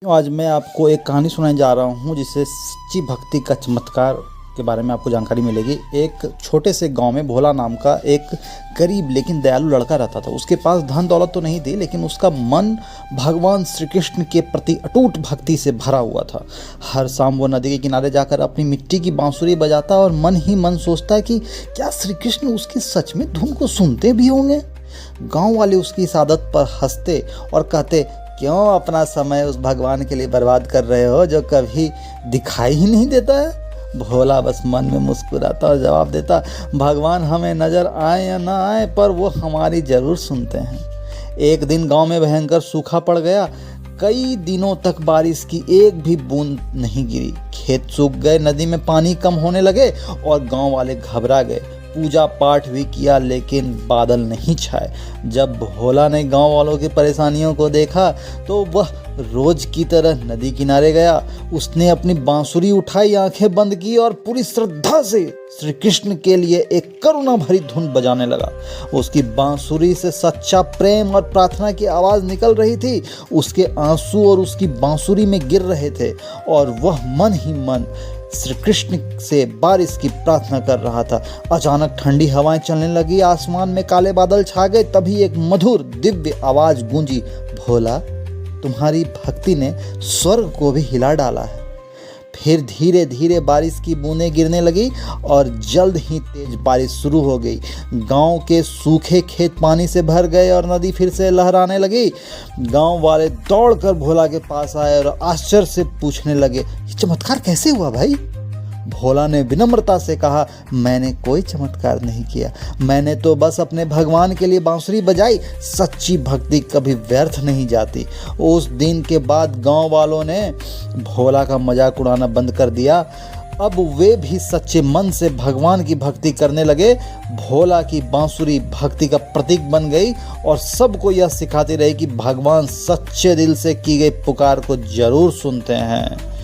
आज मैं आपको एक कहानी सुनाने जा रहा हूँ जिससे सच्ची भक्ति का चमत्कार के बारे में आपको जानकारी मिलेगी। एक छोटे से गांव में भोला नाम का एक गरीब लेकिन दयालु लड़का रहता था। उसके पास धन दौलत तो नहीं थी, लेकिन उसका मन भगवान श्री कृष्ण के प्रति अटूट भक्ति से भरा हुआ था। हर शाम वो नदी के किनारे जाकर अपनी मिट्टी की बांसुरी बजाता और मन ही मन सोचता है कि क्या श्री कृष्ण उसकी सच में धुन को सुनते भी होंगे। गाँव वाले उसकी इस आदत पर हंसते और कहते, क्यों अपना समय उस भगवान के लिए बर्बाद कर रहे हो जो कभी दिखाई ही नहीं देता है। भोला बस मन में मुस्कुराता और जवाब देता, भगवान हमें नज़र आए या ना आए पर वो हमारी ज़रूर सुनते हैं। एक दिन गांव में भयंकर सूखा पड़ गया। कई दिनों तक बारिश की एक भी बूंद नहीं गिरी। खेत सूख गए, नदी में पानी कम होने लगे और गांव वाले घबरा गए। पूजा पाठ भी किया लेकिन बादल नहीं छाए। जब भोला ने गांव वालों की परेशानियों को देखा तो वह रोज की तरह नदी किनारे गया। उसने अपनी बांसुरी उठाई, आंखें बंद की और पूरी श्रद्धा से श्री कृष्ण के लिए एक करुणा भरी धुन बजाने लगा। उसकी बांसुरी से सच्चा प्रेम और प्रार्थना की आवाज़ निकल रही थी। उसके आंसू और उसकी बांसुरी में गिर रहे थे और वह मन ही मन श्री कृष्ण से बारिश की प्रार्थना कर रहा था। अचानक ठंडी हवाएं चलने लगी, आसमान में काले बादल छा गए। तभी एक मधुर दिव्य आवाज गूंजी, भोला तुम्हारी भक्ति ने स्वर्ग को भी हिला डाला है। फिर धीरे धीरे बारिश की बूंदें गिरने लगी और जल्द ही तेज बारिश शुरू हो गई। गांव के सूखे खेत पानी से भर गए और नदी फिर से लहराने लगी। गांव वाले दौड़कर भोला के पास आए और आश्चर्य से पूछने लगे, ये चमत्कार कैसे हुआ भाई? भोला ने विनम्रता से कहा, मैंने कोई चमत्कार नहीं किया, मैंने तो बस अपने भगवान के लिए बांसुरी बजाई। सच्ची भक्ति कभी व्यर्थ नहीं जाती। उस दिन के बाद गांव वालों ने भोला का मजाक उड़ाना बंद कर दिया। अब वे भी सच्चे मन से भगवान की भक्ति करने लगे। भोला की बांसुरी भक्ति का प्रतीक बन गई और सबको यह सिखाती रही कि भगवान सच्चे दिल से की गई पुकार को जरूर सुनते हैं।